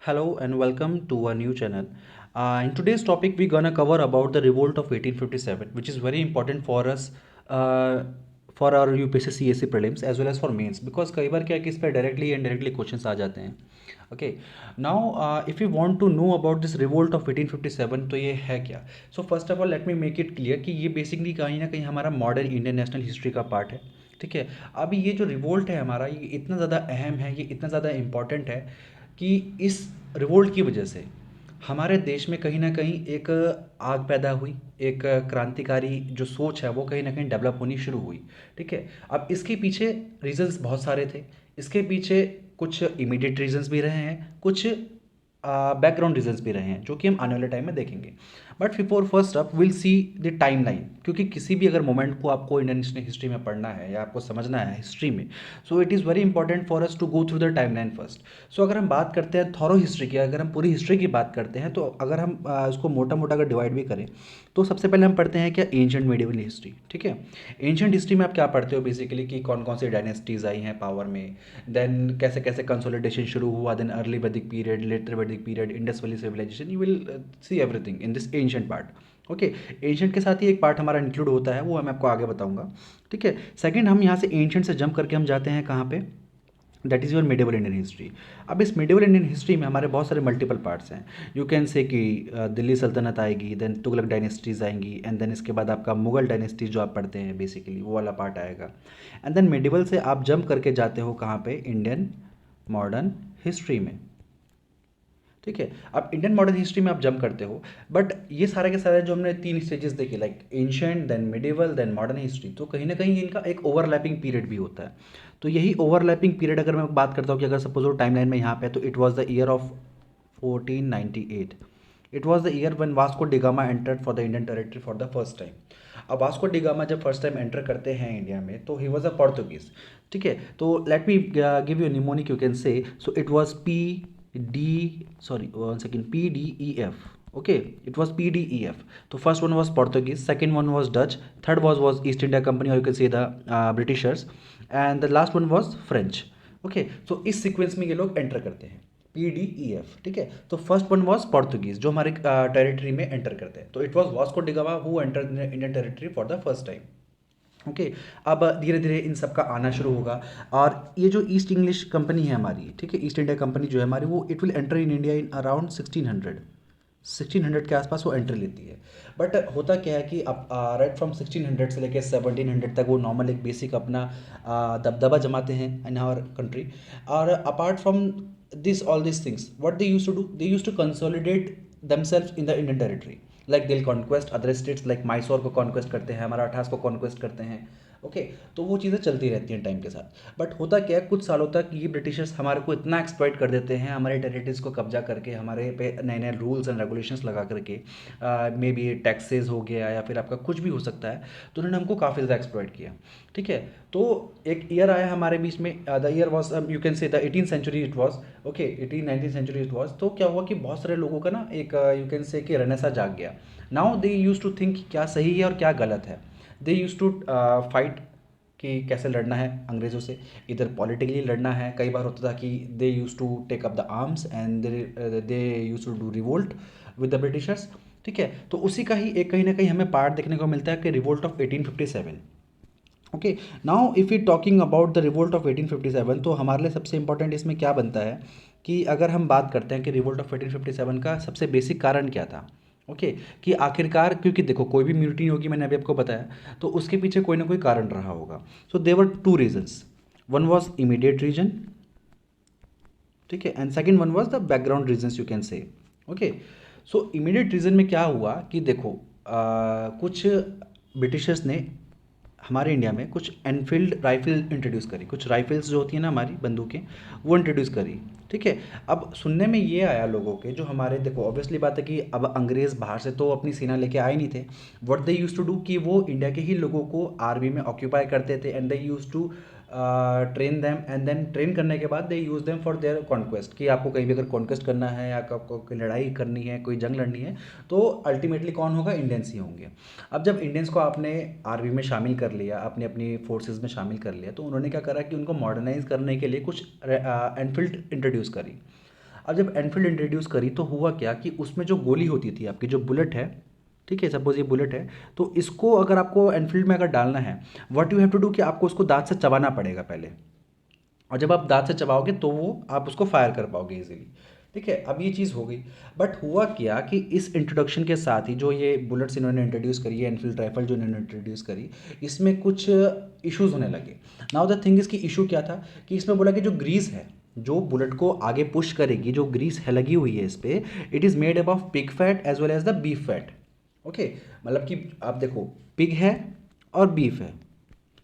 Hello and welcome to our new channel. In today's topic, we're gonna cover about the revolt of 1857, which is very important for us, uh, for our UPSC CSC prelims as well as for mains, because कई बार क्या है कि इस पर directly and indirectly questions आ जाते हैं. Okay, now if you want to know about this revolt of 1857, तो ये है क्या? So first of all, let me make it clear कि ये basically कहीं ना कहीं हमारा मॉडर्न इंडियन नेशनल हिस्ट्री का पार्ट है. ठीक है. अभी ये जो रिवोल्ट है हमारा, ये इतना ज़्यादा अहम है, ये इतना ज़्यादा इम्पॉर्टेंट है कि इस रिवोल्ट की वजह से हमारे देश में कहीं ना कहीं एक आग पैदा हुई, एक क्रांतिकारी जो सोच है वो कहीं ना कहीं डेवलप होनी शुरू हुई. ठीक है. अब इसके पीछे रीजंस बहुत सारे थे. इसके पीछे कुछ इमीडिएट रीजंस भी रहे हैं, कुछ बैकग्राउंड रीजंस भी रहे हैं, जो कि हम आने वाले टाइम में देखेंगे. But before first up will see the time line, क्योंकि किसी भी अगर मोमेंट को आपको इंडियन हिस्ट्री में पढ़ना है या आपको समझना है हिस्ट्री में, so it is very important for us to go through the time line first. So अगर हम बात करते हैं थॉरो हिस्ट्री की, अगर हम पूरी हिस्ट्री की बात करते हैं, तो अगर हम उसको मोटा मोटा अगर डिवाइड भी करें, तो सबसे पहले हम पढ़ते हैं क्या, एंशिएंट मिडिवल हिस्ट्री. ठीक है. एंशिएंट हिस्ट्री में आप क्या पढ़ते हो बेसिकली, कि कौन कौन सी डायनेस्टीज आई हैं पावर में, देन कैसे कैसे कंसोलिडेशन शुरू हुआ, then early Vedic period, later Vedic period, Indus valley civilization. You will see everything in this ancient part. Okay. Ancient के साथ ही एक पार्ट हमारा इंक्लूड होता है, वो मैं आपको आगे बताऊंगा. ठीक है. सेकंड, हम यहाँ से एंशिएंट से जंप करके हम जाते हैं कहाँ पे, that is your medieval Indian history. अब इस मिडिवल इंडियन हिस्ट्री में हमारे बहुत सारे मल्टीपल पार्ट्स हैं. यू कैन से कि दिल्ली सल्तनत आएगी, देन तुगलक डायनेस्टीज आएंगी, एंड देन इसके बाद आपका मुगल डायनेस्टीज जो आप पढ़ते हैं बेसिकली वो वाला पार्ट आएगा. एंड देन मिडिवल से आप जंप करके जाते हो कहाँ पे, इंडियन मॉडर्न हिस्ट्री में. ठीक है. अब इंडियन मॉडर्न हिस्ट्री में आप जंप करते हो, बट ये सारे के सारे जो हमने तीन स्टेजेस देखे, like ancient, then medieval, then modern history, तो कहीं ना कहीं इनका एक ओवरलैपिंग पीरियड भी होता है. तो यही ओवरलैपिंग पीरियड अगर मैं बात करता हूँ कि अगर सपोज वो टाइम लाइन में यहाँ पे है, तो it was the year of 1498. It was the year one Vasco da Gama entered for the Indian territory for the first time. अब वास्को डिगामा जब फर्स्ट टाइम एंटर करते हैं इंडिया में, तो ही वॉज अ पोर्तुगीज. ठीक है. तो let me give you mnemonic, you can से. सो it was P D, sorry, one second, PDEF. Okay, it was PDEF. So first one was Portuguese, second one was Dutch, third was East India Company, or you can say the Britishers, and the last one was French. Okay, so इस sequence में ये लोग enter करते हैं, PDEF. ठीक है. तो first one was Portuguese जो हमारे टेरिटरी में एंटर करते हैं. तो it was Vasco da Gama who enter Indian territory for the first time. Okay. अब धीरे धीरे इन सब का आना शुरू होगा, और ये जो ईस्ट इंग्लिश कंपनी है हमारी, ठीक है, ईस्ट इंडिया कंपनी जो है हमारी, वो it will enter in India in around 1600 के आसपास वो एंट्री लेती है. बट होता क्या है कि अब राइट फ्रॉम 1600 से लेकर 1700 तक वो नॉर्मल एक बेसिक अपना दबदबा जमाते हैं इन आवर कंट्री. और apart from this all this things, what they used to do, they used to consolidate themselves in the Indian territory. Like they'll conquest other states, like Mysore को conquest करते हैं, मराठास को conquest करते हैं. Okay. तो वो चीज़ें चलती रहती हैं टाइम के साथ. बट होता क्या है, कुछ सालों तक ये ब्रिटिशर्स हमारे को इतना एक्सप्लॉइट कर देते हैं, हमारे टेरिटरीज को कब्जा करके हमारे पे नए नए रूल्स एंड रेगुलेशंस लगा करके, मे बी टैक्सेस हो गया या फिर आपका कुछ भी हो सकता है, तो उन्होंने हमको काफ़ी ज़्यादा एक्सप्लॉइट किया. ठीक है. तो एक ईयर आया हमारे बीच में, the year was, you can say the 18th century it was. Okay. 1819th century it was. तो क्या हुआ कि बहुत सारे लोगों का ना एक, यू कैन से कि रेनेसा जाग गया. Now they use to think क्या सही है और क्या गलत है. दे यूज टू फाइट कि कैसे लड़ना है अंग्रेज़ों से, इधर पॉलिटिकली लड़ना है. कई बार होता था कि they use to take up the arms and they use to do revolt with the Britishers. ठीक है. तो उसी का ही एक कहीं ना कहीं हमें पार्ट देखने को मिलता है कि revolt of 1857. Okay. Now if you talking about the revolt of 1857, तो हमारे लिए सबसे इंपॉर्टेंट इसमें क्या बनता है कि अगर हम बात करते हैं कि रिवोल्ट ऑफ 1857 का सबसे बेसिक कारण क्या था. ओके. कि आखिरकार, क्योंकि देखो कोई भी म्यूनिटी होगी, मैंने अभी आपको बताया, तो उसके पीछे कोई ना कोई कारण रहा होगा. So there were two reasons. One was immediate reason. ठीक है. And second one was the background reasons, you can say. Okay. So immediate reason में क्या हुआ कि देखो, कुछ ब्रिटिशर्स ने हमारे इंडिया में कुछ एनफील्ड राइफल इंट्रोड्यूस करी, कुछ राइफल्स जो होती हैं ना हमारी बंदूकें, वो इंट्रोड्यूस करी. ठीक है. अब सुनने में ये आया लोगों के, जो हमारे, देखो ऑब्वियसली बात है कि अब अंग्रेज़ बाहर से तो अपनी सेना लेके आए नहीं थे. What they use to do कि वो इंडिया के ही लोगों को आर्मी में ऑक्यूपाई करते थे, and they use to train them, and then train करने के बाद they use them for their conquest. कि आपको कहीं भी अगर कॉन्क्वेस्ट करना है या आपको कोई लड़ाई करनी है, कोई जंग लड़नी है, तो अल्टीमेटली कौन होगा, इंडियंस ही होंगे. अब जब इंडियंस को आपने आर्मी में शामिल कर लिया, अपनी अपनी फोर्सेस में शामिल कर लिया, तो उन्होंने क्या करा कि उनको मॉडर्नाइज करने के लिए कुछ एनफील्ड इंट्रोड्यूस करी. अब जब एनफील्ड इंट्रोड्यूस करी तो हुआ क्या कि उसमें जो गोली होती थी आपकी, जो बुलेट है, ठीक है, सपोज ये बुलेट है, तो इसको अगर आपको एनफील्ड में अगर डालना है, what you have to do कि आपको उसको दांत से चबाना पड़ेगा पहले, और जब आप दांत से चबाओगे तो वो आप उसको फायर कर पाओगे इजीली। ठीक है, अब ये चीज़ हो गई। बट हुआ क्या कि इस इंट्रोडक्शन के साथ ही जो ये बुलेट्स इन्होंने इंट्रोड्यूस करी है, एनफील्ड राइफल जो इन्होंने इंट्रोड्यूस करी, इसमें कुछ इश्यूज होने लगे। नाउ द थिंग इज कि इशू क्या था कि इसमें बोला कि जो ग्रीस है, जो बुलेट को आगे पुश करेगी, जो ग्रीस है लगी हुई है इस पे, it is made up of pig fat as well as the beef fat. Okay, मतलब कि आप देखो, पिग है और बीफ है,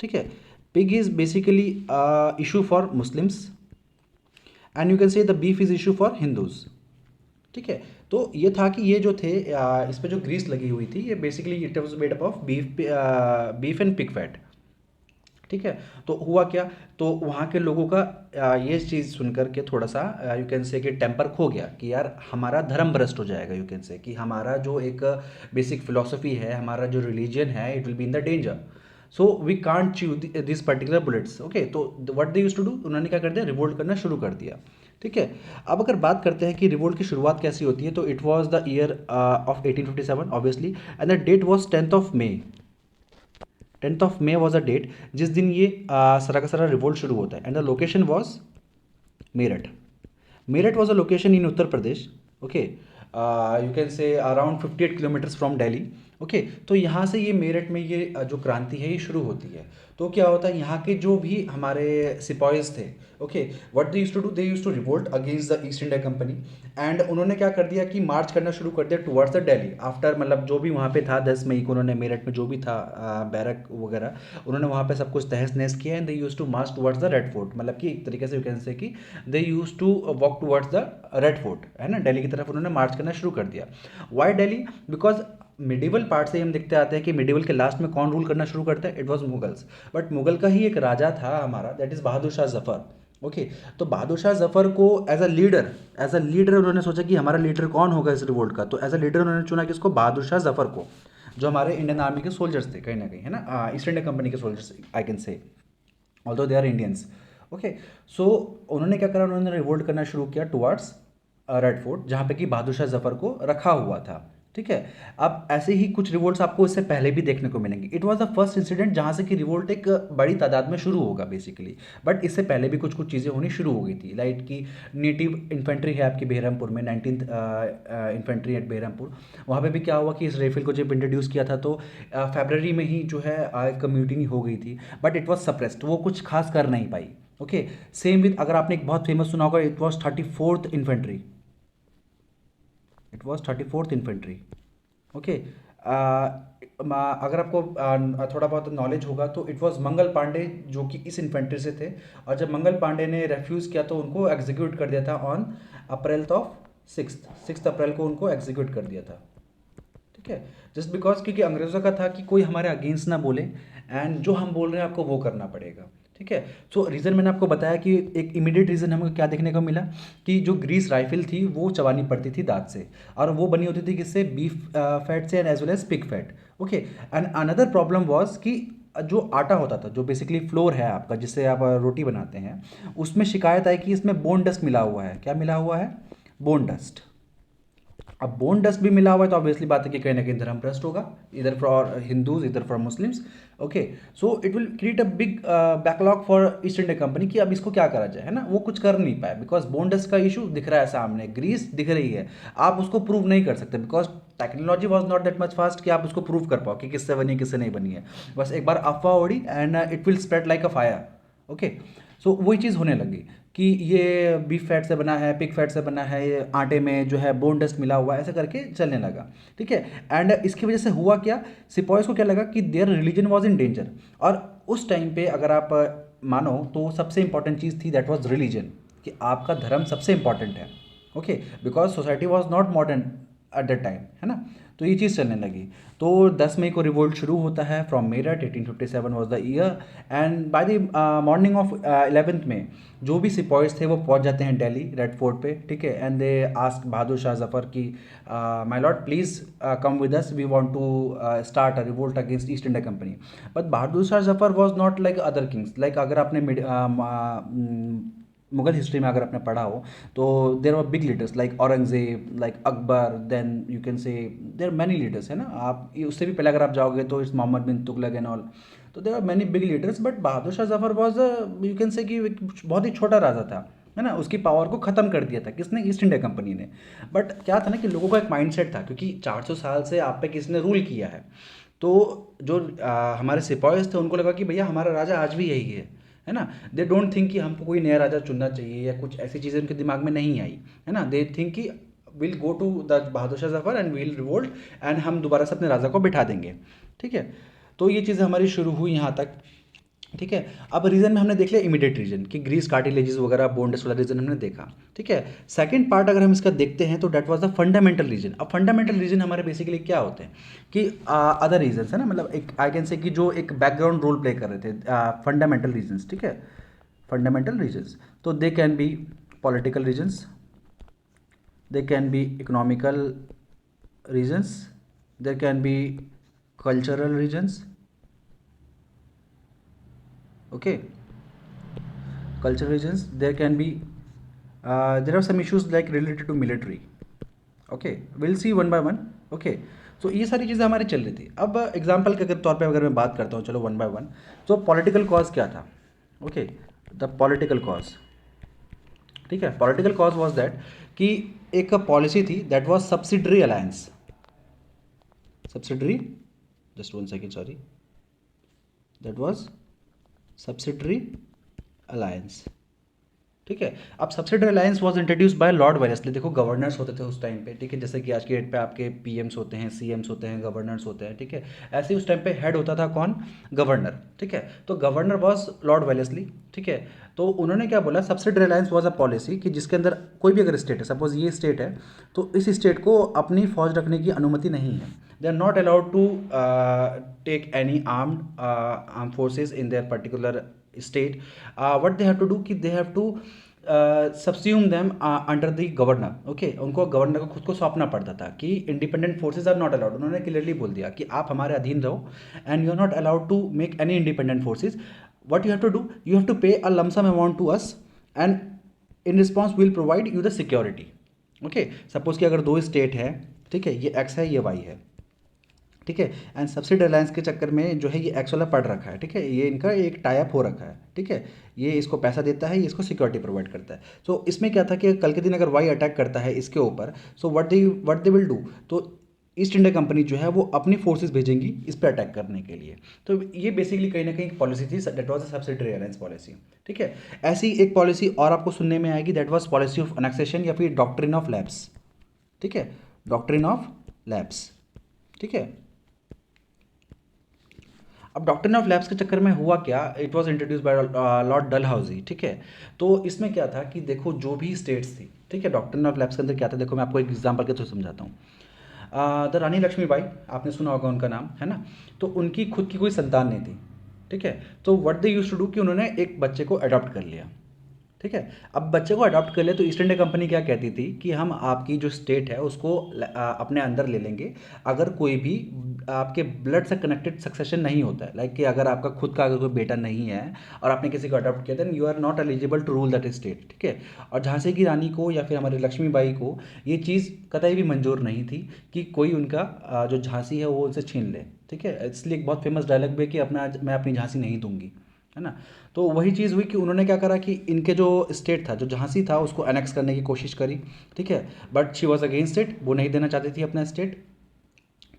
ठीक है। Pig is basically issue for Muslims, and you can say the beef is issue for Hindus. ठीक है, तो ये था कि ये जो थे इस पे जो ग्रीस लगी हुई थी, ये basically it was made up of beef and pig fat. ठीक है, तो हुआ क्या, तो वहाँ के लोगों का ये चीज़ सुन कर के थोड़ा सा यू कैन से कि टेम्पर खो गया कि यार हमारा धर्म भ्रष्ट हो जाएगा, यू कैन से कि हमारा जो एक बेसिक फिलोसफी है, हमारा जो रिलीजन है, it will be in the danger, so we can't chew this particular bullets. Okay, तो what they use to do, उन्होंने क्या कर दिया, रिवोल्ट करना शुरू कर दिया। ठीक है, अब अगर बात करते हैं कि रिवोल्ट की शुरुआत कैसी होती है, तो it was the year of 1857 obviously, and the date was 10 May. 10 May was a date जिस दिन ये सारा का सारा रिवोल्ट शुरू होता है, and the location was Meerut. Meerut was a location in Uttar Pradesh. Okay, you can से around 58 kilometres from Delhi. Okay, तो यहाँ से ये मेरठ में ये जो क्रांति है ये शुरू होती है। तो क्या होता है, यहाँ के जो भी हमारे सिपाहीज थे, okay, what they use to do, they use to revolt against the East India Company, and उन्होंने क्या कर दिया कि मार्च करना शुरू कर दिया टुवर्ड्स द दिल्ली आफ्टर, मतलब जो भी वहाँ पे था 10 मई को, उन्होंने मेरठ में जो भी था बैरक वगैरह, उन्होंने वहाँ पे सब कुछ तहस नहस किया, and they use to march towards the Red Fort, मतलब कि एक तरीके से यू कैन से कि they use to walk towards the Red Fort, है ना, दिल्ली की तरफ उन्होंने मार्च करना शुरू कर दिया। Why Delhi, because medieval part से हम देखते आते हैं कि मिडिवल के लास्ट में कौन रूल करना शुरू करता है, it was Mughals. But Mughal का ही एक राजा था हमारा, that is Bahadur Shah Zafar. Okay, तो बहादुर शाह जफर को एज अ लीडर उन्होंने सोचा कि हमारा लीडर कौन होगा इस रिवोल्ट का, तो एज अ लीडर उन्होंने चुना किसको, बहादुर शाह जफर को, जो हमारे इंडियन आर्मी के सोल्जर्स थे कहीं ना कहीं, है ना, ईस्ट इंडिया कंपनी के soldiers I can say, although they are Indians. Okay, so उन्होंने क्या करा, उन्होंने रिवोल्ट करना शुरू किया टुवर्ड्स रेड फोर्ट, जहाँ पे कि बहादुर शाह जफर को रखा हुआ था। ठीक है, अब ऐसे ही कुछ रिवोल्ट्स आपको इससे पहले भी देखने को मिलेंगे। It was the first incident जहाँ से कि रिवोल्ट एक बड़ी तादाद में शुरू होगा बेसिकली, बट इससे पहले भी कुछ कुछ चीज़ें होनी शुरू हो गई थी, लाइक कि नेटिव इन्फेंट्री है आपकी बेहरामपुर में, 19th इन्फेंट्री एट बेहरामपुर, वहाँ पे भी क्या हुआ कि इस राइफल को जब इंट्रोड्यूस किया था तो फेबररी में ही जो है एक म्यूटिनी हो गई थी, बट इट वॉज सप्रेस्ड, वो कुछ खास कर नहीं पाई। ओके, सेम विद, अगर आपने एक बहुत फेमस सुना होगा, it was 34th infantry, it was 34th infantry. Okay, अगर आपको थोड़ा बहुत नॉलेज होगा तो इट वॉज मंगल पांडे जो कि इस इन्फेंट्री से थे, और जब मंगल पांडे ने रेफ्यूज़ किया तो उनको एग्जीक्यूट कर दिया था ऑन अप्रैल ऑफ 6 अप्रैल को उनको एग्जीक्यूट कर दिया था। ठीक है, जस्ट बिकॉज क्योंकि अंग्रेज़ों का था कि कोई हमारे अगेंस्ट ना बोले, एंड जो हम बोल रहे हैं आपको वो करना पड़ेगा। ठीक है, सो रीज़न मैंने आपको बताया कि एक इमीडिएट रीज़न हमें क्या देखने को मिला कि जो ग्रीस राइफल थी वो चबानी पड़ती थी दांत से, और वो बनी होती थी किससे, बीफ फैट से, and as well as pig fat. Okay, and another problem was कि जो आटा होता था, जो बेसिकली फ्लोर है आपका जिससे आप रोटी बनाते हैं, उसमें शिकायत आई कि इसमें बोन डस्ट मिला हुआ है। क्या मिला हुआ है, बोन डस्ट। अब बोन डस्ट भी मिला हुआ है तो ऑब्वियसली बात है कि कहीं ना कहीं धर्म भ्रष्ट होगा, इधर फॉर हिंदूज इधर for Muslims. Okay, so it will create a big backlog for east India company कि अब इसको क्या करा जाए, है ना, वो कुछ कर नहीं पाए बिकॉज बोन डस्ट का इशू दिख रहा है सामने, ग्रीस दिख रही है, आप उसको प्रूव नहीं कर सकते because technology was not that much fast कि आप उसको प्रूव कर पाओ कि किससे बनी है किससे नहीं बनी है। बस एक बार अफवाह उड़ी and it will spread like a fire. Okay, so वही चीज़ होने लगी कि ये बीफ फैट से बना है, पिग फैट से बना है, ये आटे में जो है बोन डस्ट मिला हुआ है, ऐसा करके चलने लगा। ठीक है, एंड इसकी वजह से हुआ क्या, सिपॉयज़ को क्या लगा कि their religion was in danger, और उस टाइम पे अगर आप मानो तो सबसे इंपॉर्टेंट चीज़ थी दैट वॉज रिलीजन, कि आपका धर्म सबसे इंपॉर्टेंट है। Okay, because society was not modern at that time, है ना, तो ये चीज़ चलने लगी। तो 10 मई को रिवोल्ट शुरू होता है from Meerut, 1857 was the year, and by the morning of 11th में जो भी सिपॉइज थे वो पहुंच जाते हैं दिल्ली रेड फोर्ट पे। ठीक है, and they ask Bahadur Shah Zafar की my lord please come with us, we want to start a revolt against East India Company. But Bahadur Shah Zafar was not like other kings, like अगर आपने मुगल हिस्ट्री में अगर आपने पढ़ा हो तो there are big leaders like Aurangzeb, like Akbar, then you can say there many leaders है ना। आप उससे भी पहले अगर आप जाओगे तो it's Mohammad bin Tughlaq and all. तो there are many big leaders, but Bahadur Shah Zafar was you can say कि एक बहुत ही छोटा राजा था, है ना। उसकी पावर को ख़त्म कर दिया था किसने? ईस्ट इंडिया कंपनी ने। बट क्या था ना कि लोगों का एक माइंडसेट था, क्योंकि 400 साल से आप पे किसने रूल किया है। तो जो हमारे सिपाहीस थे उनको लगा कि भैया हमारा राजा आज भी यही है ना। दे डोंट थिंक कि हमको कोई नया राजा चुनना चाहिए या कुछ ऐसी चीज़ें उनके दिमाग में नहीं आई, है ना। दे थिंक कि will go to the Bahadur Shah Zafar and will revolt and हम दोबारा से अपने राजा को बिठा देंगे, ठीक है। तो ये चीज़ें हमारी शुरू हुई यहाँ तक, ठीक है। अब रीजन में हमने देख लिया इमीडिएट रीजन कि ग्रीस कार्टिलेजेस वगैरह बोन्डस वाला रीजन हमने देखा, ठीक है। सेकंड पार्ट अगर हम इसका देखते हैं तो that was the fundamental reason. अब फंडामेंटल रीजन हमारे बेसिकली क्या होते हैं कि अदर रीजन्स है ना, मतलब एक आई कैन से कि जो एक बैकग्राउंड रोल प्ले कर रहे थे फंडामेंटल रीजन्स, ठीक है। फंडामेंटल रीजन्स तो they can be political reasons, they can be economical reasons, there can be cultural reasons, okay, cultural regions. There can be there are some issues like related to military, okay, we'll see one by one, okay। तो ये सारी चीज़ें हमारी चल रही थी। अब example के तौर पे अगर मैं बात करता हूँ, चलो वन बाय वन। तो पॉलिटिकल कॉज क्या था? ओके, द पॉलिटिकल कॉज, ठीक है। पॉलिटिकल कॉज वाज दैट कि एक पॉलिसी थी that was subsidiary alliance, subsidiary, just one second sorry, that was subsidiary alliance, ठीक है। अब subsidiary alliance was introduce by Lord Wellesley. देखो गवर्नर्स होते थे उस टाइम पे, ठीक है, जैसे कि आज के डेट पे आपके पीएम्स होते हैं, सीएम्स होते हैं, गवर्नर्स होते हैं, ठीक है। ऐसे ही उस टाइम पे हेड होता था कौन? गवर्नर, ठीक है। तो गवर्नर वाज लॉर्ड वेलेस्ली, ठीक है। तो उन्होंने क्या बोला, subsidiary alliance was a policy कि जिसके अंदर कोई भी अगर स्टेट है, सपोज ये स्टेट है, तो इस स्टेट को अपनी फौज रखने की अनुमति नहीं है। They are not allowed to take any arm forces in their particular state. What they have to do कि they have to subsume them under the governor, okay. उनको गवर्नर को खुद को सौंपना पड़ता था कि independent forces are not allowed. उन्होंने क्लियरली बोल दिया कि आप हमारे अधीन रहो and you are not allowed to make any independent forces. What you have to do, you have to pay a lump sum amount to us and in response will provide you the security, okay. Suppose कि अगर दो state है, ठीक है, ये x है ये Y है, ठीक है। एंड सब्सिडी अलायंस के चक्कर में जो है ये एक्स वाला पड़ रखा है, ठीक है, ये इनका एक टाई अप हो रखा है, ठीक है। ये इसको पैसा देता है, ये इसको सिक्योरिटी प्रोवाइड करता है। सो इसमें क्या था कि कल के दिन अगर वाई अटैक करता है इसके ऊपर, so what they will do, तो ईस्ट इंडिया कंपनी जो है वो अपनी फोर्सेस भेजेंगी इस पर अटैक करने के लिए। तो ये बेसिकली कहीं ना कहीं एक पॉलिसी थी, that was a subsidiary alliance policy, ठीक है। ऐसी एक पॉलिसी और आपको सुनने में आएगी, that was policy of annexation या फिर डॉक्ट्रिन ऑफ लैब्स, ठीक है, डॉक्ट्रिन ऑफ लैब्स, ठीक है। अब डॉक्ट्रिन ऑफ लैब्स के चक्कर में हुआ क्या, it was introduce by Lord Dalhousie, ठीक है। तो इसमें क्या था कि देखो जो भी स्टेट्स थी, ठीक है, डॉक्ट्रिन ऑफ लैब्स के अंदर क्या था, देखो मैं आपको एक एग्जांपल के थ्रू समझाता हूँ। द रानी लक्ष्मीबाई, आपने सुना होगा उनका नाम, है ना। तो उनकी खुद की कोई संतान नहीं थी, ठीक है। तो what they used to do कि उन्होंने एक बच्चे को अडॉप्ट कर लिया, ठीक है। अब बच्चे को अडॉप्ट कर ले तो ईस्ट इंडिया कंपनी क्या कहती थी कि हम आपकी जो स्टेट है उसको अपने अंदर ले लेंगे अगर कोई भी आपके ब्लड से कनेक्टेड सक्सेशन नहीं होता है, लाइक कि अगर आपका खुद का अगर कोई बेटा नहीं है और आपने किसी को अडॉप्ट किया then you are not eligible to rule that state, ठीक है। और झांसी की रानी को या फिर हमारी लक्ष्मीबाई को ये चीज़ कतई भी मंजूर नहीं थी कि कोई उनका जो झांसी है वो उनसे छीन ले, ठीक है। इसलिए एक बहुत फेमस डायलॉग भी है कि अपना मैं अपनी झांसी नहीं दूंगी, है ना। तो वही चीज़ हुई कि उन्होंने क्या करा कि इनके जो स्टेट था, जो झांसी था, उसको एनेक्स करने की कोशिश करी, ठीक है। But she was against it, वो नहीं देना चाहती थी अपना स्टेट,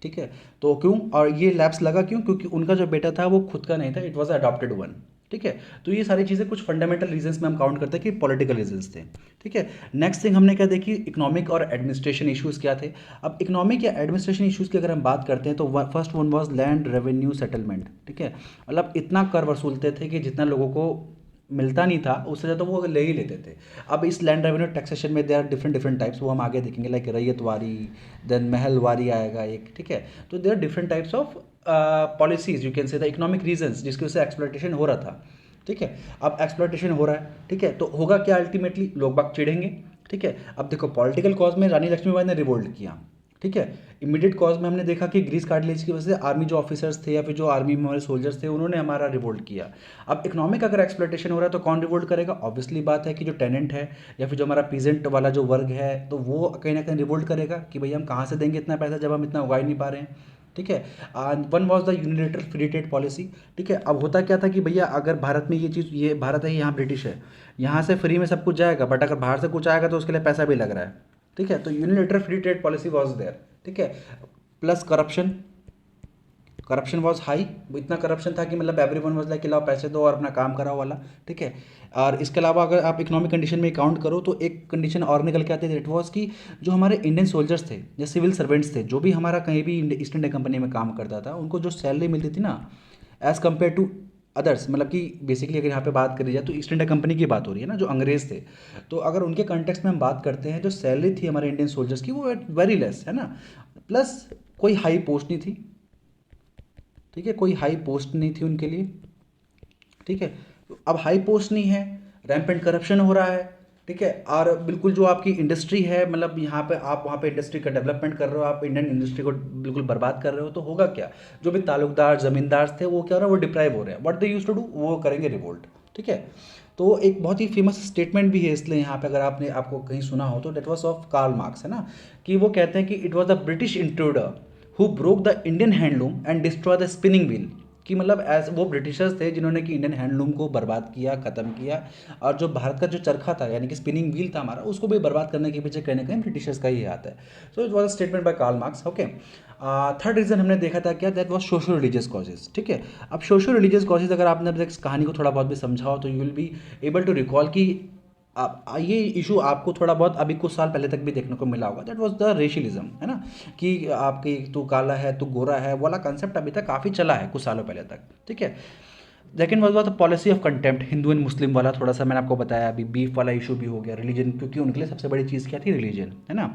ठीक है। तो क्यों, और ये लैप्स लगा क्यों, क्योंकि उनका जो बेटा था वो खुद का नहीं था, इट वॉज अडॉप्टेड वन, ठीक है। तो ये सारी चीज़ें कुछ फंडामेंटल रीजंस में हम काउंट करते हैं कि पॉलिटिकल रीजंस थे, ठीक है। नेक्स्ट थिंग हमने क्या देखी, इकोनॉमिक और एडमिनिस्ट्रेशन इश्यूज़ क्या थे। अब इकोनॉमिक या एडमिनिस्ट्रेशन इश्यूज़ की अगर हम बात करते हैं तो first one was land revenue settlement, ठीक है। मतलब इतना कर वसूलते थे कि जितना लोगों को मिलता नहीं था उससे ज़्यादा वो ले ही लेते थे। अब इस लैंड रेवेन्यू टैक्सेशन में they are different different types, वो हम आगे देखेंगे, लाइक रैयतवारी, देन महलवारी आएगा एक, ठीक है। तो they are different types of policies, you can say the economic reasons जिसकी वजह से एक्सप्लॉयटेशन हो रहा था, ठीक है। अब एक्सप्लॉयटेशन हो रहा है, ठीक है, तो होगा क्या, अल्टीमेटली लोग बाग चिढ़ेंगे, ठीक है। अब देखो पॉलिटिकल कॉज में रानी लक्ष्मीबाई ने रिवोल्ट किया, ठीक है। इमीडिएट कॉज में हमने देखा कि ग्रीस कार्टिलेज की वजह से आर्मी जो ऑफिसर्स थे या फिर जो आर्मी में हमारे सोल्जर्स थे उन्होंने हमारा रिवोल्ट किया। अब इकोनॉमिक अगर एक्सप्लॉइटेशन हो रहा है तो कौन रिवोल्ट करेगा? ऑब्वियसली बात है कि जो टेनेंट है या फिर जो हमारा पीजेंट वाला जो वर्ग है तो वो कहीं ना कहीं रिवोल्ट करेगा कि भैया हम कहाँ से देंगे इतना पैसा जब हम इतना उगा ही नहीं पा रहे हैं। ठीक है। One was the unilateral free trade policy. ठीक है। अब होता क्या था कि भैया अगर भारत में ये चीज़, ये भारत है, यहाँ ब्रिटिश है, यहाँ से फ्री में सब कुछ जाएगा, बट अगर बाहर से कुछ आएगा तो उसके लिए पैसा भी लग रहा है। ठीक है। तो unilateral free trade policy was there. ठीक है। Plus corruption, corruption was high. इतना करप्शन था कि मतलब एवरी वन वॉज लाइक लाओ पैसे दो और अपना काम कराओ वाला। ठीक है। और इसके अलावा अगर आप इकोनॉमिक कंडीशन में काउंट करो तो एक कंडीशन और निकल के आती है, दैट वॉज कि जो हमारे इंडियन सोल्जर्स थे या सिविल सर्वेंट्स थे जो भी हमारा कहीं भी ईस्ट इंडिया कंपनी में काम करता था, उनको जो सैलरी मिलती थी ना एज़ कम्पेयर टू अदर्स, मतलब कि बेसिकली अगर यहाँ पे बात करी जाए तो ईस्ट इंडिया कंपनी की बात हो रही है ना, जो अंग्रेज थे, तो अगर उनके कॉन्टेक्स्ट में हम बात करते हैं जो सैलरी थी हमारे इंडियन सोल्जर्स की वो वेरी लेस है ना। प्लस कोई हाई पोस्ट नहीं थी। ठीक है। कोई हाई पोस्ट नहीं थी उनके लिए। ठीक है। अब हाई पोस्ट नहीं है, रैम्पेंट करप्शन हो रहा है। ठीक है। और बिल्कुल जो आपकी इंडस्ट्री है, मतलब यहाँ पे आप वहाँ पे इंडस्ट्री का डेवलपमेंट कर रहे हो, आप इंडियन इंडस्ट्री को बिल्कुल बर्बाद कर रहे हो, तो होगा क्या? जो भी ताल्लुकदार जमींदार थे वो क्या हो रहा है, वो डिप्राइव हो रहे हैं। What they use to do, वो करेंगे रिवोल्ट। ठीक है। तो एक बहुत ही फेमस स्टेटमेंट भी है इसलिए यहाँ पे, अगर आपने आपको कहीं सुना हो तो, that was of Karl Marx, है ना, कि वो कहते हैं कि it was the British intruder who broke the Indian handloom and destroy the spinning wheel. कि मतलब एज वो ब्रिटिशर्स थे जिन्होंने कि इंडियन हैंडलूम को बर्बाद किया, ख़त्म किया, और जो भारत का जो चरखा था यानी कि स्पिनिंग व्हील था हमारा, उसको भी बर्बाद करने के पीछे कहीं ना कहीं ब्रिटिशर्स का ही हाथ है। So it was a statement by Karl Marx. Okay. Third reason हमने देखा था क्या, that was social religious causes. ठीक है। अब सोशल रिलीजियस कॉजेज अगर आपने अब तक इस कहानी को थोड़ा बहुत भी समझा हो तो you will be able to recall कि आप ये इशू आपको थोड़ा बहुत अभी कुछ साल पहले तक भी देखने को मिला होगा, दैट वाज द रेशियलिज्म, है ना, कि आपकी तू काला है तू गोरा है वाला कंसेप्ट अभी तक काफ़ी चला है कुछ सालों पहले तक। ठीक है। Second was the policy of contempt, Hindu and Muslim वाला थोड़ा सा मैंने आपको बताया अभी, बीफ वाला इशू भी हो गया, रिलीजन, क्योंकि उनके लिए सबसे बड़ी चीज़ क्या थी, रिलीजन, है ना।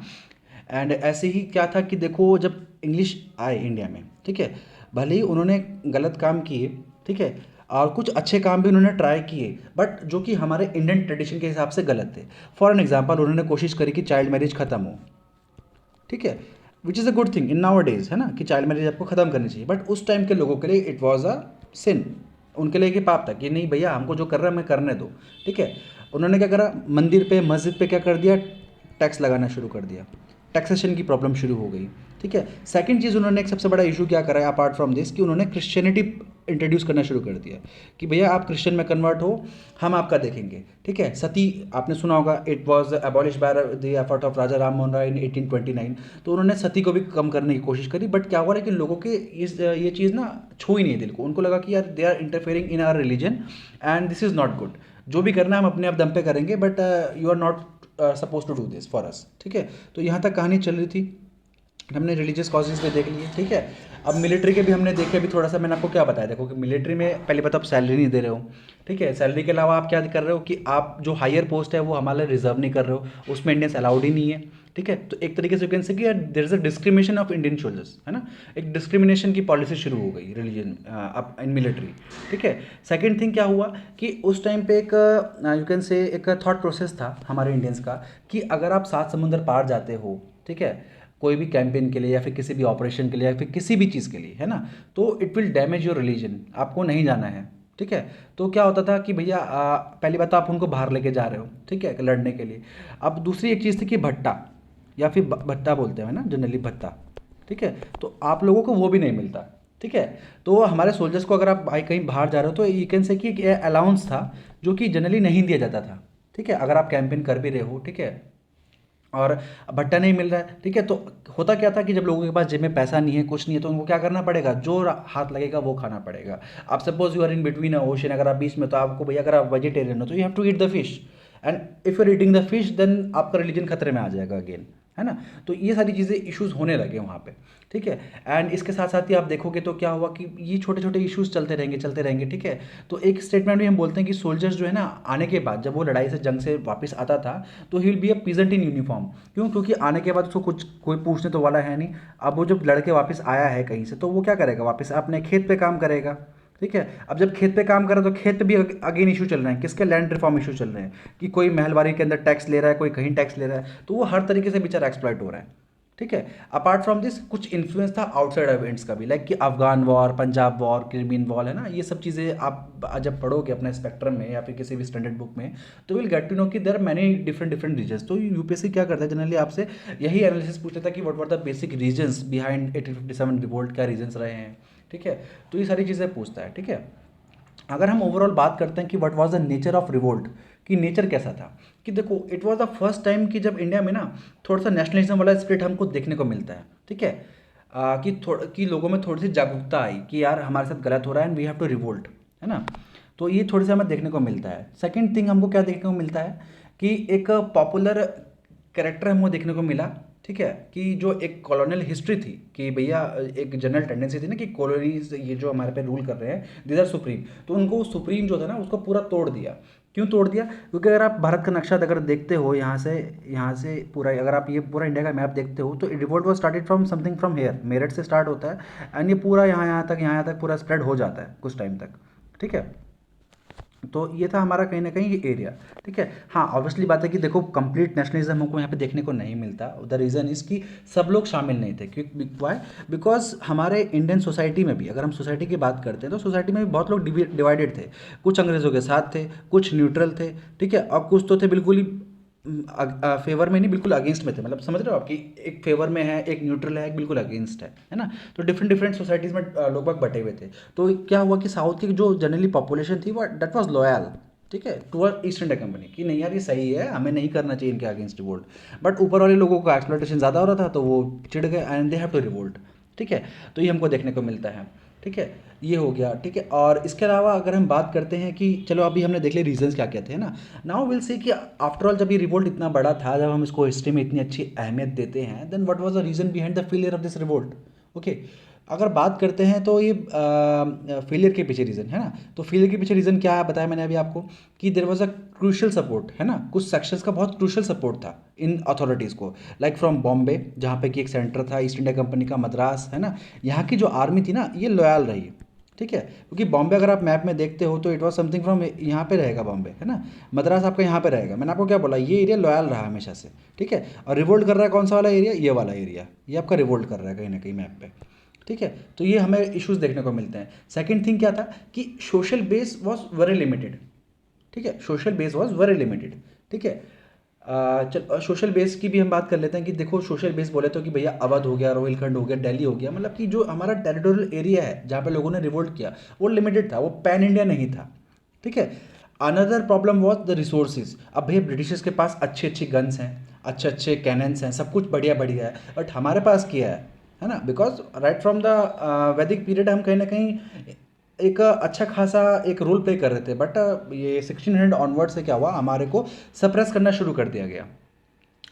एंड ऐसे ही क्या था कि देखो जब इंग्लिश आए इंडिया में, ठीक है, भले ही उन्होंने गलत काम किए, ठीक है, और कुछ अच्छे काम भी उन्होंने ट्राई किए, बट जो कि हमारे इंडियन ट्रेडिशन के हिसाब से गलत थे। फॉर एन एग्जाम्पल उन्होंने कोशिश करी कि चाइल्ड मैरिज खत्म हो। ठीक है। Which is a good thing in now days, है ना, कि चाइल्ड मैरिज आपको खत्म करनी चाहिए, बट उस टाइम के लोगों के लिए इट वॉज अ सिन। उनके लिए कि पाप था कि नहीं भैया हमको जो कर रहा है हमें करने दो। ठीक है। उन्होंने क्या करा, मंदिर पे मस्जिद पे क्या कर दिया, टैक्स लगाना शुरू कर दिया, टैक्सेशन की प्रॉब्लम शुरू हो गई। ठीक है। सेकंड चीज़ उन्होंने एक सबसे बड़ा इशू क्या करा है अपार्ट फ्रॉम दिस, कि उन्होंने क्रिश्चियनिटी इंट्रोड्यूस करना शुरू कर दिया कि भैया आप क्रिश्चियन में कन्वर्ट हो, हम आपका देखेंगे। ठीक है। सती आपने सुना होगा, it was abolish by the effort of Raja Ram Mohan Roy in 1829। तो उन्होंने सती को भी कम करने की कोशिश करी, बट क्या हुआ है कि लोगों के ये चीज़ ना छू ही नहीं दिल को, उनको लगा कि यार they are interfering in our religion and this is not good. जो भी करना है हम अपने आप दम पे करेंगे, but you are not suppose to do this for us. ठीक है। तो यहाँ तक कहानी चल रही थी, हमने रिलीजियस कॉजेज पे देख लिए। ठीक है। अब मिलिट्री के भी हमने देखे, अभी थोड़ा सा मैंने आपको क्या बताया, देखो कि मिलिट्री में पहले बात आप सैलरी नहीं दे रहे हो। ठीक है। सैलरी के अलावा आप क्या कर रहे हो कि आप जो हायर पोस्ट है वो हमारे रिजर्व नहीं कर रहे हो, उसमें इंडियंस अलाउड ही नहीं है। ठीक है। तो एक तरीके से कैन से कि there is a discrimination of Indian soldiers, है ना, एक डिस्क्रिमिनेशन की पॉलिसी शुरू हो गई रिलीजन अब इन मिलिट्री। ठीक है। सेकेंड थिंग क्या हुआ कि उस टाइम पे एक यू कैन से एक थॉट प्रोसेस था हमारे इंडियंस का कि अगर आप 7 समुंदर पार जाते हो, ठीक है, कोई भी कैंपेन के लिए या फिर किसी भी ऑपरेशन के लिए या फिर किसी भी चीज़ के लिए, है ना, तो it will damage your religion, आपको नहीं जाना है। ठीक है। तो क्या होता था कि भैया पहली बात तो आप उनको बाहर लेके जा रहे हो, ठीक है, लड़ने के लिए। अब दूसरी एक चीज़ थी कि भट्टा, या फिर भत्ता बोलते हैं ना जनरली, भत्ता। ठीक है। तो आप लोगों को वो भी नहीं मिलता। ठीक है। तो हमारे सोल्जर्स को अगर आप भाई कहीं बाहर जा रहे हो तो यू कैन से कि एक अलाउंस था जो कि जनरली नहीं दिया जाता था। ठीक है। अगर आप कैंपेन कर भी रहे हो, ठीक है, और भट्टा नहीं मिल रहा है, ठीक है, तो होता क्या था कि जब लोगों के पास जेब में पैसा नहीं है, कुछ नहीं है, तो उनको क्या करना पड़ेगा, जो हाथ लगेगा वो खाना पड़ेगा। अब suppose you are in between a ocean, अगर आप बीच में, तो आपको भैया अगर आप वेजिटेरियन हो तो you have to eat the fish, and if you are eating the fish then आपका रिलीजन खतरे में आ जाएगा अगेन, है ना। तो ये सारी चीज़ें इश्यूज होने लगे वहाँ पे। ठीक है। एंड इसके साथ साथ ही आप देखोगे तो क्या हुआ कि ये छोटे छोटे इश्यूज चलते रहेंगे चलते रहेंगे। ठीक है। तो एक स्टेटमेंट भी हम बोलते हैं कि सोल्जर्स जो है ना, आने के बाद जब वो लड़ाई से जंग से वापस आता था तो he will be a peasant in uniform. क्यों? क्योंकि आने के बाद उसको कुछ कोई पूछने तो वाला है नहीं। अब वो जब लड़के वापस आया है कहीं से तो वो क्या करेगा, वापस अपने खेत पे काम करेगा। ठीक है। अब जब खेत पे काम कर रहा है तो खेत पे भी अगेन इशू चल रहे हैं, किसके, लैंड रिफॉर्म इशू चल रहे हैं, कि कोई महलबारी के अंदर टैक्स ले रहा है, कोई कहीं टैक्स ले रहा है, तो वो हर तरीके से बेचारा एक्सप्लॉइट हो रहा है। ठीक है। अपार्ट फ्रॉम दिस कुछ इन्फ्लुएंस था आउटसाइड इवेंट्स का भी, लाइक कि Afghan war, Punjab war, Crimean war, है ना, ये सब चीज़ें आप जब पढ़ोगे अपने स्पेक्ट्रम में या फिर किसी भी स्टैंडर्ड बुक में, तो विल गेट टू नो कि there are many different different reasons. तो यूपीएससी क्या करता है जनरली आपसे यही एनालिसिस पूछ लेता है कि what were the basic regions behind 1857 revolt, क्या रीजन्स रहे हैं, ठीक है। तो ये सारी चीज़ें पूछता है, ठीक है। अगर हम ओवरऑल बात करते हैं कि what was the nature of revolt, कि नेचर कैसा था, कि देखो it was the first time कि जब इंडिया में ना थोड़ा सा नेशनलिज्म वाला स्पिरिट हमको देखने को मिलता है, ठीक है। कि लोगों में थोड़ी सी जागरूकता आई कि यार हमारे साथ गलत हो रहा है and we have to revolt, है ना। तो ये थोड़ी सा हमें देखने को मिलता है। सेकेंड थिंग हमको क्या देखने को मिलता है कि एक पॉपुलर कैरेक्टर हमको देखने को मिला, ठीक है, कि जो एक कॉलोनियल हिस्ट्री थी कि भैया एक जनरल टेंडेंसी थी ना कि कॉलोनीज ये जो हमारे पे रूल कर रहे हैं दीज आर सुप्रीम, तो उनको सुप्रीम जो था ना उसको पूरा तोड़ दिया। क्यों तोड़ दिया? क्योंकि अगर आप भारत का नक्शा अगर देखते हो यहाँ से पूरा, अगर आप ये पूरा इंडिया का मैप देखते हो तो revolt was started from something from here, Meerut से स्टार्ट होता है एंड ये पूरा यहाँ तक पूरा स्प्रेड हो जाता है कुछ टाइम तक, ठीक है। तो ये था हमारा कहीं ना कहीं ये एरिया, ठीक है। हाँ, ऑब्वियसली बात है कि देखो कंप्लीट नेशनलिज्म हमको यहाँ पे देखने को नहीं मिलता। द रीज़न इज़ कि सब लोग शामिल नहीं थे। क्यों? वाई? बिकॉज हमारे इंडियन सोसाइटी में भी, अगर हम सोसाइटी की बात करते हैं तो सोसाइटी में भी बहुत लोग डिवाइडेड थे। कुछ अंग्रेज़ों के साथ थे, कुछ न्यूट्रल थे, ठीक है, और कुछ तो थे बिल्कुल ही फेवर में नहीं, बिल्कुल अगेंस्ट में थे। मतलब समझ रहे हो आपकी, एक फेवर में है, एक न्यूट्रल है, एक बिल्कुल अगेंस्ट है ना। तो डिफरेंट डिफरेंट सोसाइटीज़ में लोग बाग बटे हुए थे। तो क्या हुआ कि साउथ की जो जनरली पॉपुलेशन थी वो दैट वाज लॉयल, ठीक है, टुवर्ड ईस्ट इंडिया कंपनी, कि नहीं यार ये सही है, हमें नहीं करना चाहिए इनके अगेंस्ट रिवोल्ट। बट ऊपर वाले लोगों का एक्सप्लॉयटेशन ज़्यादा हो रहा था तो वो चिढ़ गए and they have to revolt, ठीक है। तो ये हमको देखने को मिलता है, ठीक है। ये हो गया, ठीक है। और इसके अलावा अगर हम बात करते हैं कि चलो अभी हमने देख लिया रीजंस क्या क्या थे ना, नाउ विल से कि आफ्टर ऑल जब ये रिवोल्ट इतना बड़ा था, जब हम इसको हिस्ट्री में इतनी अच्छी अहमियत देते हैं, then what was the reason behind the failure of this revolt. Okay, अगर बात करते हैं तो ये फेलियर के पीछे रीज़न है ना, तो फेलियर के पीछे रीज़न क्या है बताया मैंने अभी आपको, कि there was a crucial support, है ना, कुछ सेक्शंस का बहुत क्रूशल सपोर्ट था इन अथॉरिटीज़ को, लाइक फ्रॉम बॉम्बे जहाँ पे कि एक सेंटर था ईस्ट इंडिया कंपनी का, मद्रास, है ना, यहाँ की जो आर्मी थी ना ये लॉयल रही, ठीक है। क्योंकि बॉम्बे अगर आप मैप में देखते हो तो इट वॉज समथिंग फ्रॉम यहाँ पे रहेगा बॉम्बे, है ना, मद्रास आपका यहाँ पे रहेगा। मैंने आपको क्या बोला, ये एरिया लॉयल रहा हमेशा से, ठीक है। और रिवोल्ट कर रहा है कौन सा वाला एरिया? ये वाला एरिया, ये आपका रिवोल्ट कर रहा है कहीं ना कहीं मैप पे, ठीक है। तो ये हमें इश्यूज देखने को मिलते हैं। सेकंड थिंग क्या था कि social base was very limited, ठीक है, social base was very limited, ठीक है। चल सोशल बेस की भी हम बात कर लेते हैं कि देखो सोशल बेस बोले तो कि भैया अवध हो गया, रोहिलखंड हो गया, दिल्ली हो गया, मतलब कि जो हमारा टेरिटोरियल एरिया है जहाँ पे लोगों ने रिवोल्ट किया वो लिमिटेड था, वो पैन इंडिया नहीं था, ठीक है। Another problem was the resources. अब भैया ब्रिटिशर्स के पास अच्छी अच्छी गन्स हैं, अच्छे अच्छे कैनन्स हैं, सब कुछ बढ़िया बढ़िया है, बट हमारे पास क्या है ना, बिकॉज राइट फ्रॉम द वैदिक पीरियड हम कहीं ना कहीं एक अच्छा खासा एक रोल प्ले कर रहे थे, बट ये 1600 ऑनवर्ड से क्या हुआ, हमारे को सप्रेस करना शुरू कर दिया गया,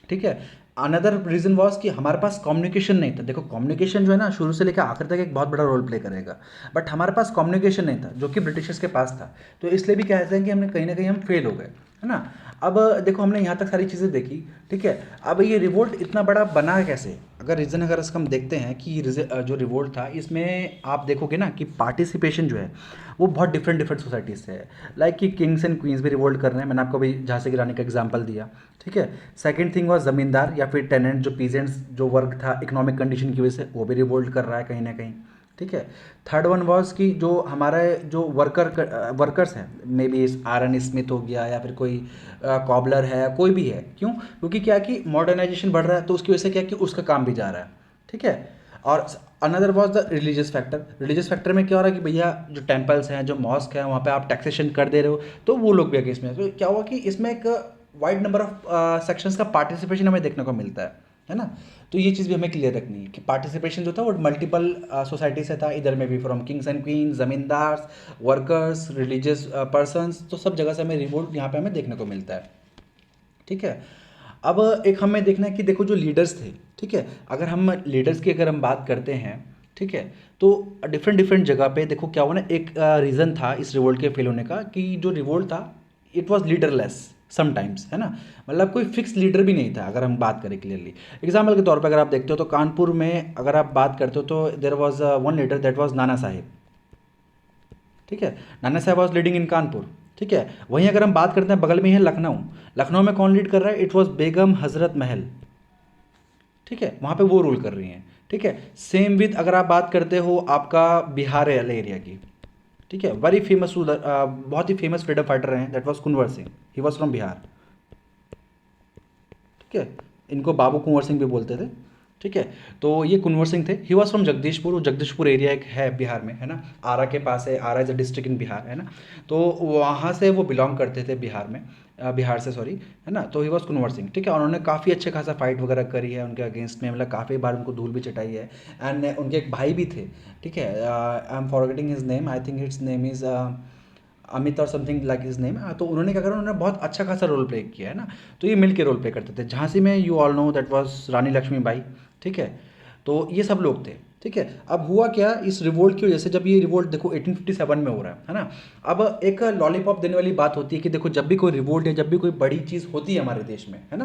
ठीक है। अनदर रीजन वॉज कि हमारे पास कम्युनिकेशन नहीं था। देखो कम्युनिकेशन जो है ना शुरू से लेकर आखिर तक एक बहुत बड़ा रोल प्ले करेगा, बट हमारे पास कम्युनिकेशन नहीं था जो कि ब्रिटिशर्स के पास था। तो इसलिए भी कहते हैं कि हमने कहीं ना कहीं हम फेल हो गए, है ना। अब देखो हमने यहाँ तक सारी चीज़ें देखी, ठीक है। अब ये रिवोल्ट इतना बड़ा बना कैसे? अगर रीज़न अगर इसका हम देखते हैं कि जो रिवोल्ट था इसमें आप देखोगे ना कि पार्टिसिपेशन जो है वो बहुत डिफरेंट डिफरेंट सोसाइटीज़ से है, लाइक कि किंग्स एंड क्वींस भी रिवोल्ट कर रहे हैं। मैंने आपको अभी झांसी की रानी का एग्जांपल दिया, ठीक है। सेकंड थिंग वॉज ज़मींदार या फिर टेनेंट, जो पीजेंट्स जो वर्ग था इकोनॉमिक कंडीशन की वजह से, वो भी रिवोल्ट कर रहा है कहीं ना कहीं, ठीक है। थर्ड वन वॉज कि जो हमारे जो वर्कर्स हैं, मे बी आयरन स्मिथ हो गया या फिर कोई कॉबलर है, कोई भी है, क्यों? क्योंकि क्या कि मॉडर्नाइजेशन बढ़ रहा है तो उसकी वजह से क्या कि उसका काम भी जा रहा है, ठीक है। और another was the religious factor. Religious factor में क्या हो रहा है कि भैया जो टेम्पल्स हैं, जो मॉस्क हैं, वहाँ पे आप टैक्सेशन कर दे रहे हो, तो वो लोग भी अगेंस्ट में हैं। तो क्या हुआ कि इसमें एक वाइड नंबर ऑफ सेक्शंस का पार्टिसिपेशन हमें देखने को मिलता है ना। तो ये चीज़ भी हमें क्लियर रखनी है कि पार्टिसिपेशन जो था वो मल्टीपल सोसाइटी से था, इधर में भी from Kings and queen, zamindars, workers, religious persons, तो सब जगह से हमें रिवोल्ट यहाँ पे हमें देखने को मिलता है, ठीक है। अब एक हमें देखना है कि देखो जो लीडर्स थे, ठीक है, अगर हम लीडर्स की अगर हम बात करते हैं, ठीक है, तो डिफरेंट डिफरेंट जगह पे देखो क्या हुआ ना, एक रीज़न था इस रिवोल्ट के फेल होने का कि जो रिवोल्ट था इट वाज लीडरलेस समटाइम्स, है ना। मतलब कोई फिक्स लीडर भी नहीं था अगर हम बात करें क्लियरली। एग्जाम्पल के तौर पे अगर आप देखते हो तो कानपुर में अगर आप बात करते हो तो there was one leader that was Nana Saheb, ठीक है। नाना साहब वॉज लीडिंग इन कानपुर, ठीक है। वहीं अगर हम बात करते हैं बगल में है लखनऊ, लखनऊ में कौन लीड कर रहा है? इट वॉज बेगम हजरत महल, ठीक है, वहाँ पे वो रूल कर रही हैं। ठीक है, सेम विद अगर आप बात करते हो आपका बिहार एरिया की, ठीक है, वेरी फेमस रूलर, बहुत ही फेमस फ्रीडम फाइटर हैं, that was Kunwar Singh, he was from Bihar. ठीक है, इनको बाबू कुंवर सिंह भी बोलते थे। ठीक है, तो ये कुंवर सिंह थे, ही वॉज फ्रॉम जगदीशपुर, वो जगदीशपुर एरिया एक है बिहार में, है ना, आरा के पास है, Arrah is a district in Bihar, है ना। तो वहाँ से वो बिलोंग करते थे बिहार में, बिहार से सॉरी, है ना। तो ही वॉज कुंवर सिंह। ठीक है, और उन्होंने काफ़ी अच्छे खासा फाइट वगैरह करी है उनके अगेंस्ट में, मतलब काफ़ी बार उनको धूल भी चटाई है। एंड उनके एक भाई भी थे। ठीक है, I am forgetting his name, I think it's name is Amit और समथिंग लाइक हिज नेम। तो उन्होंने क्या करा, उन्होंने बहुत अच्छा खासा रोल प्ले किया है ना। तो ये मिल के रोल प्ले करते थे। झांसी में you all know that was Rani Lakshmibai. ठीक है, तो ये सब लोग थे। ठीक है, अब हुआ क्या इस रिवोल्ट की वजह से, जब ये रिवोल्ट देखो 1857 में हो रहा है ना। अब एक लॉलीपॉप देने वाली बात होती है कि देखो जब भी कोई रिवोल्ट या जब भी कोई बड़ी चीज़ होती है हमारे देश में, है ना,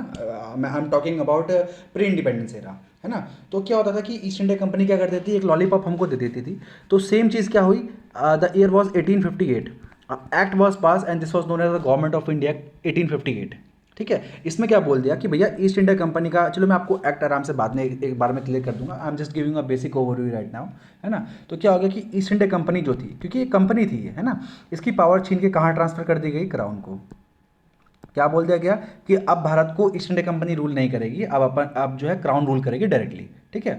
I am talking about pre independence era, है ना। तो क्या होता था कि ईस्ट इंडिया कंपनी क्या करती थी, एक लॉलीपॉप हमको दे देती थी। तो सेम चीज़ क्या हुई, the year was 1858, act was pass and this was known as the government of India 1858। ठीक है, इसमें क्या बोल दिया कि भैया ईस्ट इंडिया कंपनी का, चलो मैं आपको एक्ट आराम से बाद में एक बार में क्लियर कर दूंगा, I am just giving a basic overview right now, है ना। तो क्या हो गया कि ईस्ट इंडिया कंपनी जो थी, क्योंकि ये कंपनी थी, है ना, इसकी पावर छीन के कहाँ ट्रांसफर कर दी गई, क्राउन को। क्या बोल दिया गया कि अब भारत को ईस्ट इंडिया कंपनी रूल नहीं करेगी, अब जो है क्राउन रूल करेगी डायरेक्टली। ठीक है,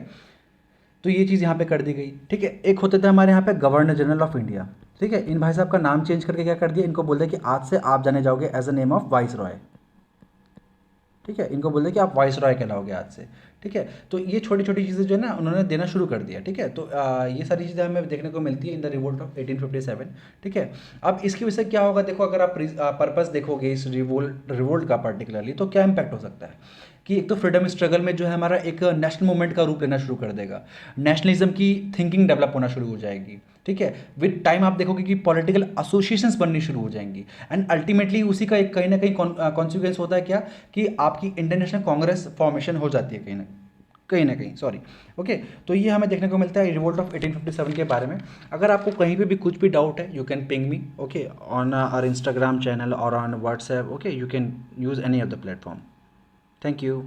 तो ये चीज़ यहाँ पे कर दी गई। ठीक है, एक होते थे हमारे यहाँ पे गवर्नर जनरल ऑफ इंडिया। ठीक है, इन भाई साहब का नाम चेंज करके क्या कर दिया, इनको बोल दिया कि आज से आप जाने जाओगे as a name of viceroy. ठीक है, इनको बोल दिया कि आप वाइस रॉय कहलाओगे आज से। ठीक है, तो ये छोटी छोटी चीज़ें जो है ना उन्होंने देना शुरू कर दिया। ठीक है, तो ये सारी चीज़ें हमें देखने को मिलती है इन द रिवोल्ट ऑफ 1857। ठीक है, अब इसकी वजह से क्या होगा, देखो अगर आप पर्पस देखोगे इस रिवोल्ट रिवोल्ट का पर्टिकुलरली, तो क्या इम्पैक्ट हो सकता है कि एक तो फ्रीडम स्ट्रगल में जो है हमारा एक नेशनल मूवमेंट का रूप लेना शुरू कर देगा, नेशनलिज्म की थिंकिंग डेवलप होना शुरू हो जाएगी। ठीक है, विद टाइम आप देखोगे कि पॉलिटिकल एसोसिएशंस बननी शुरू हो जाएंगी, एंड अल्टीमेटली उसी का एक कहीं ना कहीं कॉन्सिक्वेंस होता है क्या, कि आपकी इंटरनेशनल कांग्रेस फॉर्मेशन हो जाती है कहीं ना कहीं, सॉरी। ओके, तो ये हमें देखने को मिलता है रिवोल्ट ऑफ 1857 के बारे में। अगर आपको कहीं पे भी कुछ भी डाउट है, you can ping me, okay, on our Instagram channel और on WhatsApp, okay, you can use any of the platform. Thank you.